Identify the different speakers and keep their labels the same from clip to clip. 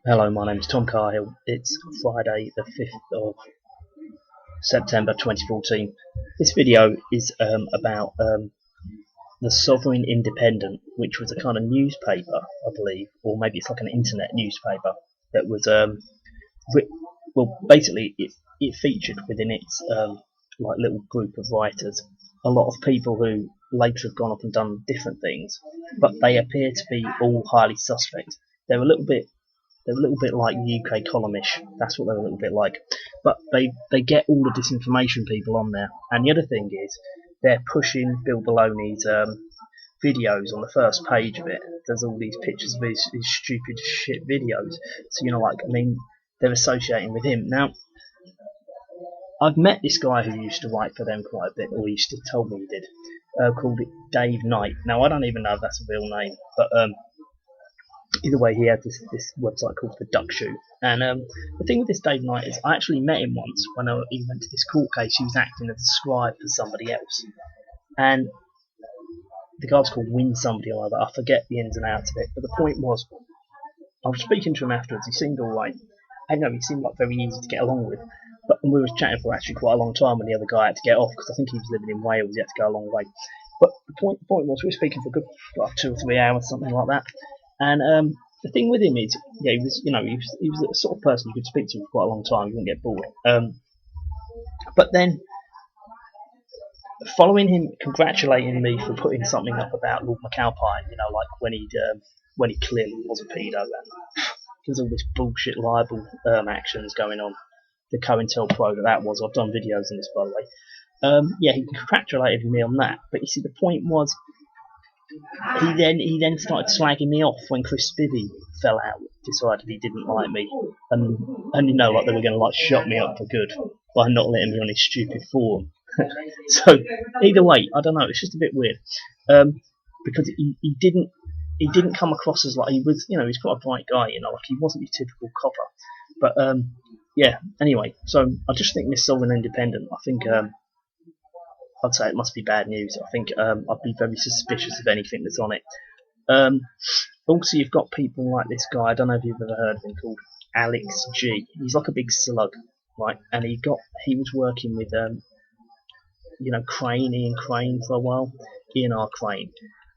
Speaker 1: Hello, my name is Tom Carhill. It's Friday the 5th of September 2014. This video is about the Sovereign Independent, which was a kind of newspaper, I believe, or maybe it's like an internet newspaper that was basically it featured within its like little group of writers a lot of people who later have gone off and done different things, but they appear to be all highly suspect. They're a little bit like UK columnish. That's what they're a little bit like. But they get all the disinformation people on there. And the other thing is, they're pushing Bill Baloney's videos on the first page of it. There's all these pictures of his stupid shit videos. So, they're associating with him. Now, I've met this guy who used to write for them quite a bit, or he used to tell me he did, called it Dave Knight. Now, I don't even know if that's a real name, but either way, he had this website called The Duck Shoot. And the thing with this Dave Knight is I actually met him once when he went to this court case. He was acting as a scribe for somebody else. And the guy was called Win somebody or other. I forget the ins and outs of it. But the point was, I was speaking to him afterwards. He seemed alright. I know he seemed like very easy to get along with. But we were chatting for actually quite a long time when the other guy had to get off, because I think he was living in Wales. He had to go a long way. But the point was, we were speaking for a good 2 or 3 hours, something like that. And the thing with him is, yeah, he was the sort of person you could speak to for quite a long time. You wouldn't get bored. But then, following him congratulating me for putting something up about Lord McAlpine, like when he clearly was a pedo, and there's all this bullshit libel actions going on. The CoIntelPro that was. I've done videos on this, by the way. Yeah, he congratulated me on that. But you see, the point was, he then started slagging me off when Chris Spivey fell out, decided he didn't like me, and like they were going to shut me up for good by not letting me on his stupid forum. So either way, I don't know. It's just a bit weird, because he didn't come across as like he was. He's quite a bright guy. Like he wasn't your typical copper. But yeah. Anyway, so I just think this Sovereign Independent, I think I'd say it must be bad news. I think I'd be very suspicious of anything that's on it. Also, you've got people like this guy. I don't know if you've ever heard of him, called Alex G. He's like a big slug, right? And he was working with Ian Crane for a while, Ian R. Crane.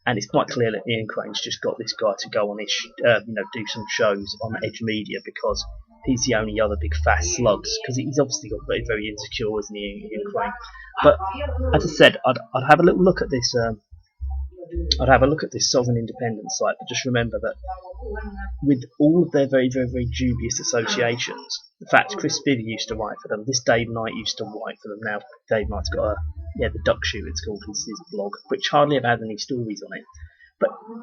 Speaker 1: And it's quite clear that Ian Crane's just got this guy to go on his, do some shows on Edge Media, because he's the only other big fat slugs. Because he's obviously got very, very insecure, isn't he, Ian Crane? But as I said, I'd have a little look at this. I'd have a look at this Sovereign Independent site, but just remember that with all of their very, very, very dubious associations, the fact Chris Spivey used to write for them, this Dave Knight used to write for them. Now Dave Knight's got the Duck Shoot, it's called, his blog, which hardly ever has any stories on it.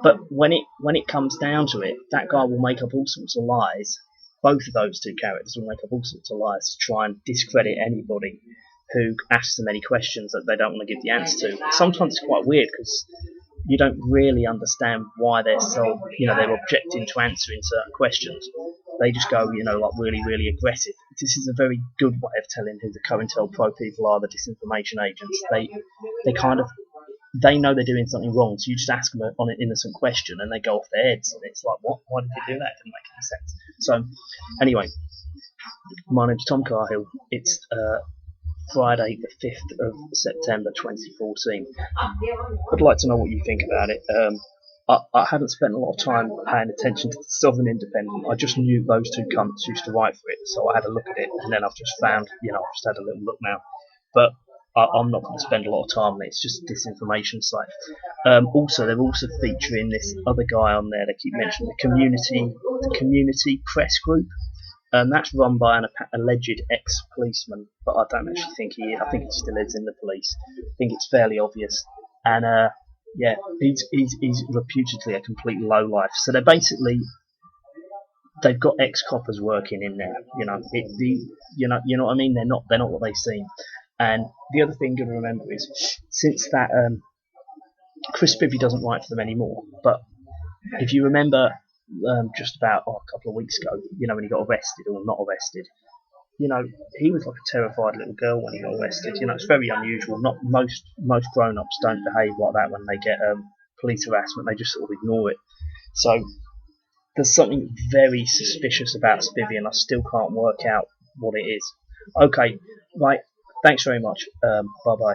Speaker 1: But when it comes down to it, that guy will make up all sorts of lies. Both of those two characters will make up all sorts of lies to try and discredit anybody who asks them any questions that they don't want to give the answer to. Sometimes it's quite weird, because you don't really understand why they're so, they're objecting to answering certain questions. They just go, like really, really aggressive. This is a very good way of telling who the CoIntelPro people are, the disinformation agents. They know they're doing something wrong, so you just ask them on an innocent question and they go off their heads, and it's like, what? Why did they do that? It didn't make any sense. So, anyway, my name's Tom Carhill. It's Friday the 5th of September 2014. I'd like to know what you think about it. I haven't spent a lot of time paying attention to the Sovereign Independent. I just knew those two cunts used to write for it, so I had a look at it, and then I've just found, I've just had a little look now. But I'm not going to spend a lot of time on it. It's just a disinformation site. Also, they're also featuring this other guy on there. They keep mentioning the community press group. That's run by an alleged ex-policeman, but I don't actually think I think he still lives in the police. I think it's fairly obvious. And yeah, he's reputedly a complete lowlife. So they've got ex-coppers working in there. You know what I mean? They're not what they seem. And the other thing to remember is, since that Chris Spivey doesn't write for them anymore, but if you remember just about a couple of weeks ago, when he got arrested or not arrested, he was like a terrified little girl when he got arrested. It's very unusual. Not most grown-ups don't behave like that when they get police harassment. They just sort of ignore it. So there's something very suspicious about Spivvy, and I still can't work out what it is. Okay, right. Thanks very much. Bye bye.